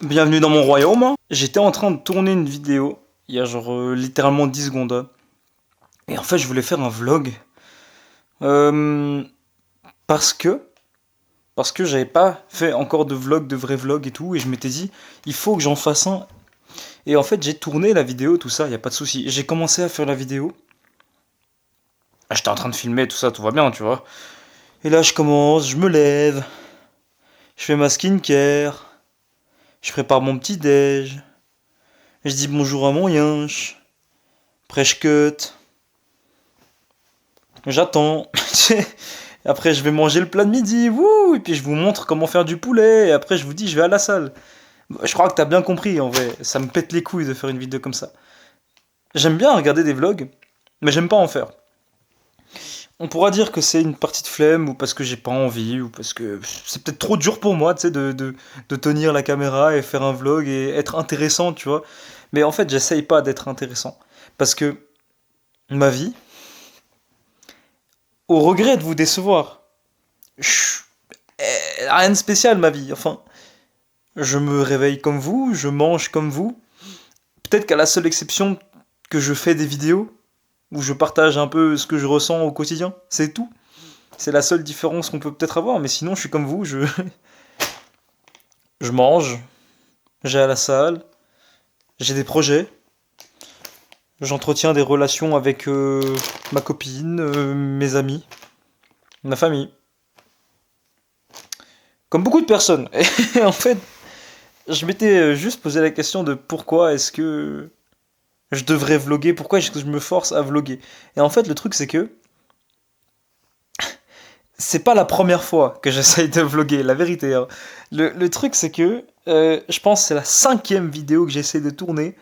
Bienvenue dans mon royaume. J'étais en train de tourner une vidéo, il y a genre littéralement 10 secondes. Et en fait, je voulais faire un vlog. Euh, parce que, parce que j'avais pas fait encore de vlog, de vrai vlog et tout. Et je m'étais dit, il faut que j'en fasse un. Et en fait, j'ai tourné la vidéo, tout ça, il y a pas de souci. J'ai commencé à faire la vidéo. J'étais en train de filmer, tout ça, tout va bien, tu vois. Et là, je commence, je me lève, je fais ma skincare, je prépare mon petit déj. Je dis bonjour à mon yinche. Après, je cut. J'attends. Après, je vais manger le plat de midi. Wouh! Et puis, je vous montre comment faire du poulet. Et après, je vous dis, je vais à la salle. Je crois que t'as bien compris, en vrai. Ça me pète les couilles de faire une vidéo comme ça. J'aime bien regarder des vlogs, mais j'aime pas en faire. On pourra dire que c'est une partie de flemme, ou parce que j'ai pas envie, ou parce que c'est peut-être trop dur pour moi, tu sais, de tenir la caméra et faire un vlog et être intéressant, tu vois. Mais en fait, j'essaye pas d'être intéressant. Parce que ma vie, au regret de vous décevoir, je- rien de spécial ma vie. Enfin, je me réveille comme vous, je mange comme vous. Peut-être qu'à la seule exception que je fais des vidéos où je partage un peu ce que je ressens au quotidien, c'est tout. C'est la seule différence qu'on peut peut-être avoir, mais sinon je suis comme vous, je mange, j'ai à la salle, j'ai des projets, j'entretiens des relations avec ma copine, mes amis, ma famille. Comme beaucoup de personnes. Et en fait, je m'étais juste posé la question de pourquoi est-ce que je devrais vlogger, pourquoi est-ce que je me force à vlogger. Et en fait, le truc, c'est que c'est pas la première fois que j'essaye de vlogger, la vérité, hein. Le truc, c'est que je pense que c'est la cinquième vidéo que j'essaie de tourner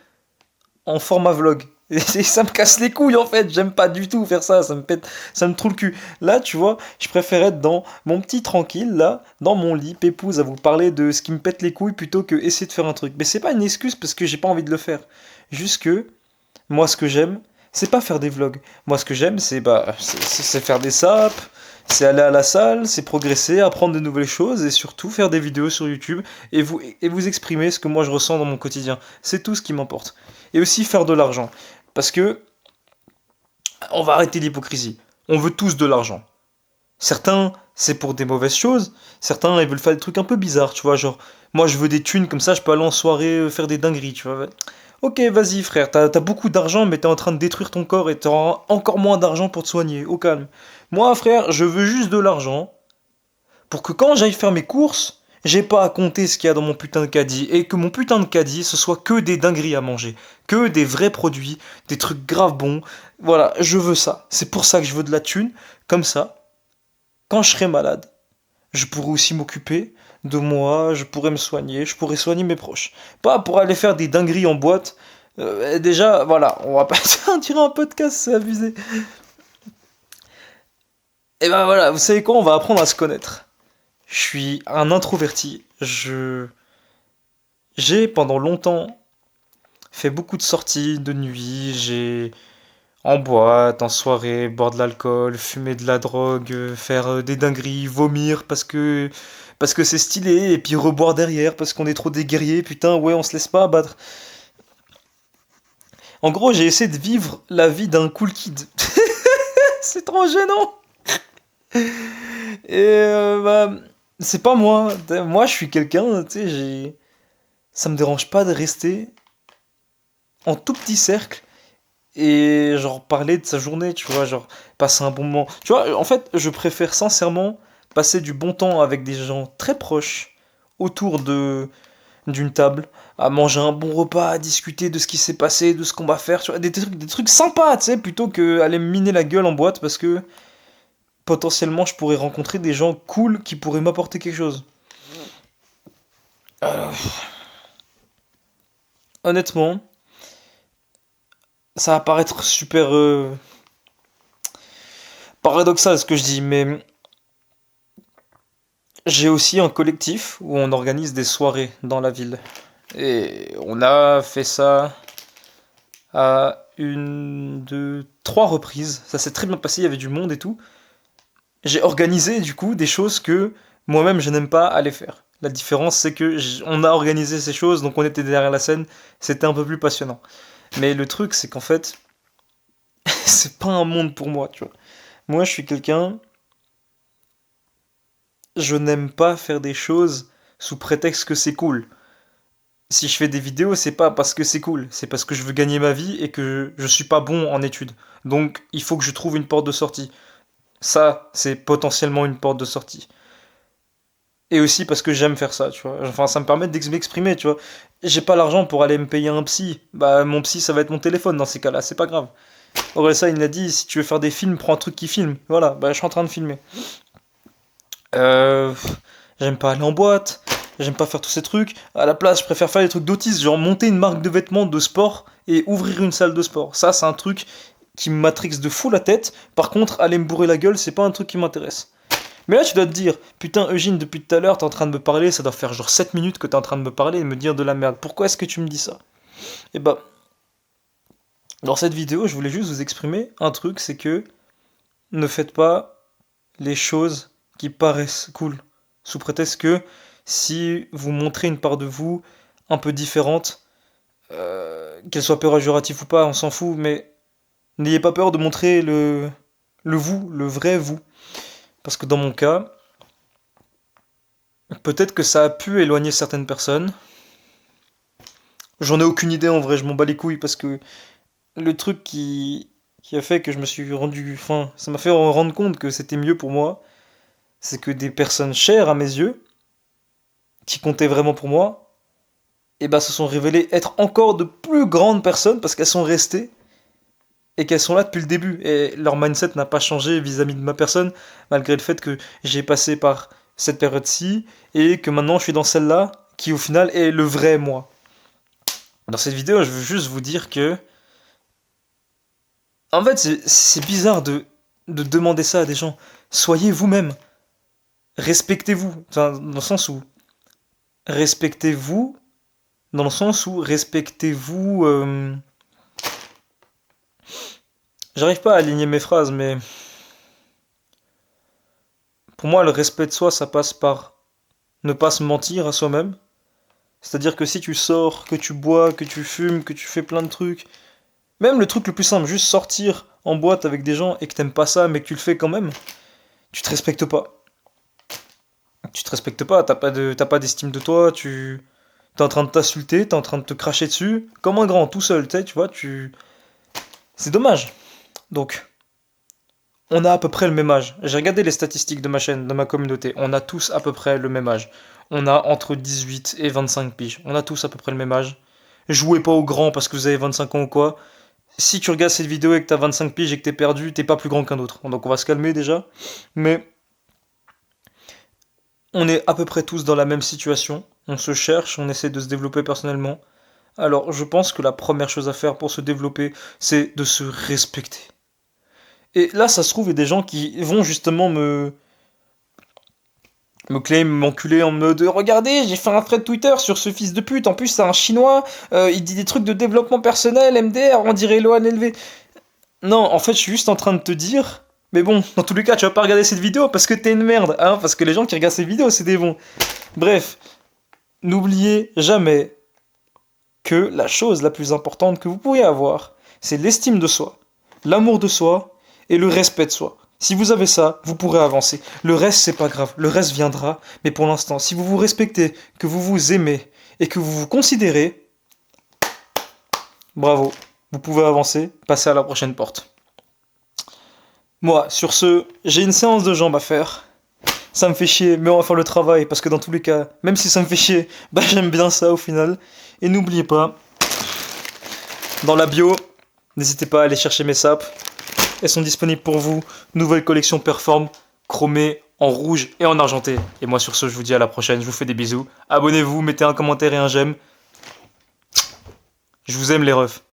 en format vlog. Et ça me casse les couilles en fait, j'aime pas du tout faire ça, ça me trouve le cul. Là, tu vois, je préfère être dans mon petit tranquille, là, dans mon lit, pépouze, à vous parler de ce qui me pète les couilles plutôt que essayer de faire un truc. Mais c'est pas une excuse parce que j'ai pas envie de le faire. Juste que, moi, ce que j'aime, c'est pas faire des vlogs. Moi, ce que j'aime, c'est faire des saps, c'est aller à la salle, c'est progresser, apprendre de nouvelles choses et surtout faire des vidéos sur YouTube et vous exprimer ce que moi je ressens dans mon quotidien. C'est tout ce qui m'importe. Et aussi faire de l'argent. Parce que, on va arrêter l'hypocrisie. On veut tous de l'argent. Certains, c'est pour des mauvaises choses. Certains, ils veulent faire des trucs un peu bizarres, tu vois. Genre, moi, je veux des thunes, comme ça, je peux aller en soirée faire des dingueries, tu vois. Ok, vas-y, frère, t'as beaucoup d'argent, mais t'es en train de détruire ton corps et t'auras encore moins d'argent pour te soigner. Au calme. Moi, frère, je veux juste de l'argent pour que quand j'aille faire mes courses, j'ai pas à compter ce qu'il y a dans mon putain de caddie et que mon putain de caddie ce soit que des dingueries à manger, que des vrais produits, des trucs grave bons. Voilà, je veux ça. C'est pour ça que je veux de la thune. Comme ça, quand je serai malade, je pourrai aussi m'occuper de moi, je pourrai me soigner, je pourrai soigner mes proches. Pas pour aller faire des dingueries en boîte. Déjà, voilà, on va pas tirer un podcast, c'est abusé. Et ben voilà, vous savez quoi, on va apprendre à se connaître. Je suis un introverti. J'ai pendant longtemps fait beaucoup de sorties de nuit. J'ai en boîte, en soirée, boire de l'alcool, fumer de la drogue, faire des dingueries, vomir parce que c'est stylé et puis reboire derrière parce qu'on est trop des guerriers. Putain, ouais, on se laisse pas abattre. En gros, j'ai essayé de vivre la vie d'un cool kid. C'est trop gênant. Et bah, c'est pas moi. Moi, je suis quelqu'un, tu sais, ça me dérange pas de rester en tout petit cercle et genre parler de sa journée, tu vois, genre passer un bon moment. Tu vois, en fait, je préfère sincèrement passer du bon temps avec des gens très proches autour de d'une table, à manger un bon repas, à discuter de ce qui s'est passé, de ce qu'on va faire, tu vois, des trucs sympas, tu sais, plutôt que aller me miner la gueule en boîte parce que potentiellement je pourrais rencontrer des gens cool qui pourraient m'apporter quelque chose. Euh, Honnêtement, ça va paraître super paradoxal ce que je dis, mais j'ai aussi un collectif où on organise des soirées dans la ville. Et on a fait ça à une, deux, trois reprises. Ça s'est très bien passé, il y avait du monde et tout. J'ai organisé du coup des choses que moi-même je n'aime pas aller faire. La différence, c'est que on a organisé ces choses, donc on était derrière la scène, c'était un peu plus passionnant. Mais le truc, c'est qu'en fait, c'est pas un monde pour moi, tu vois. Moi, je suis quelqu'un, je n'aime pas faire des choses sous prétexte que c'est cool. Si je fais des vidéos, c'est pas parce que c'est cool, c'est parce que je veux gagner ma vie et que je suis pas bon en études. Donc, il faut que je trouve une porte de sortie. Ça, c'est potentiellement une porte de sortie. Et aussi parce que j'aime faire ça, tu vois. Enfin, ça me permet d'exprimer, tu vois. J'ai pas l'argent pour aller me payer un psy. Bah, mon psy, ça va être mon téléphone dans ces cas-là, c'est pas grave. Ça, il m'a dit, si tu veux faire des films, prends un truc qui filme. Voilà, bah, je suis en train de filmer. Euh, J'aime pas aller en boîte, j'aime pas faire tous ces trucs. À la place, je préfère faire des trucs d'autisme, genre monter une marque de vêtements de sport et ouvrir une salle de sport. Ça, c'est un truc qui me matrixe de fou la tête. Par contre, aller me bourrer la gueule, c'est pas un truc qui m'intéresse. Mais là, tu dois te dire, putain, Eugène, depuis tout à l'heure, t'es en train de me parler, ça doit faire genre 7 minutes que t'es en train de me parler et me dire de la merde. Pourquoi est-ce que tu me dis ça? Et bah, dans cette vidéo, je voulais juste vous exprimer un truc, c'est que ne faites pas les choses qui paraissent cool. Sous prétexte que si vous montrez une part de vous un peu différente, qu'elle soit péjorative ou pas, on s'en fout, mais n'ayez pas peur de montrer le vous, le vrai vous. Parce que dans mon cas, peut-être que ça a pu éloigner certaines personnes. J'en ai aucune idée en vrai, je m'en bats les couilles parce que le truc qui a fait que je me suis rendu. Enfin, ça m'a fait rendre compte que c'était mieux pour moi, c'est que des personnes chères à mes yeux, qui comptaient vraiment pour moi, et bah se sont révélées être encore de plus grandes personnes parce qu'elles sont restées et qu'elles sont là depuis le début. Et leur mindset n'a pas changé vis-à-vis de ma personne, malgré le fait que j'ai passé par cette période-ci et que maintenant je suis dans celle-là, qui au final est le vrai moi. Dans cette vidéo, je veux juste vous dire que, en fait, c'est bizarre de demander ça à des gens. Soyez vous-même. Respectez-vous. Enfin, dans le sens où respectez-vous, respectez-vous. J'arrive pas à aligner mes phrases, mais pour moi, le respect de soi, ça passe par ne pas se mentir à soi-même. C'est-à-dire que si tu sors, que tu bois, que tu fumes, que tu fais plein de trucs, même le truc le plus simple, juste sortir en boîte avec des gens et que t'aimes pas ça, mais que tu le fais quand même, tu te respectes pas. Tu te respectes pas, t'as pas d'estime de toi, t'es en train de t'insulter, t'es en train de te cracher dessus, comme un grand, tout seul, tu sais, tu vois, c'est dommage. Donc, on a à peu près le même âge. J'ai regardé les statistiques de ma chaîne, de ma communauté. On a tous à peu près le même âge. On a entre 18 et 25 piges. On a tous à peu près le même âge. Jouez pas au grand parce que vous avez 25 ans ou quoi. Si tu regardes cette vidéo et que t'as 25 piges et que t'es perdu, t'es pas plus grand qu'un autre. Donc on va se calmer déjà. Mais on est à peu près tous dans la même situation. On se cherche, on essaie de se développer personnellement. Alors je pense que la première chose à faire pour se développer, c'est de se respecter. Et là, ça se trouve, il y a des gens qui vont justement me claim, m'enculer en mode regardez, j'ai fait un thread Twitter sur ce fils de pute, en plus c'est un chinois, il dit des trucs de développement personnel, MDR, on dirait Loan élevé. Non, en fait, je suis juste en train de te dire. Mais bon, dans tous les cas, tu vas pas regarder cette vidéo parce que t'es une merde, hein, parce que les gens qui regardent cette vidéo, c'est des bons. Bref, n'oubliez jamais que la chose la plus importante que vous pourriez avoir, c'est l'estime de soi, l'amour de soi et le respect de soi. Si vous avez ça, vous pourrez avancer. Le reste, c'est pas grave. Le reste viendra. Mais pour l'instant, si vous vous respectez, que vous vous aimez et que vous vous considérez, bravo. Vous pouvez avancer, passer à la prochaine porte. Moi, sur ce, j'ai une séance de jambes à faire. Ça me fait chier, mais on va faire le travail parce que dans tous les cas, même si ça me fait chier, bah j'aime bien ça au final. Et n'oubliez pas, dans la bio, n'hésitez pas à aller chercher mes sapes. Elles sont disponibles pour vous. Nouvelle collection Perform, chromée en rouge et en argenté. Et moi sur ce, je vous dis à la prochaine. Je vous fais des bisous. Abonnez-vous, mettez un commentaire et un j'aime. Je vous aime les refs.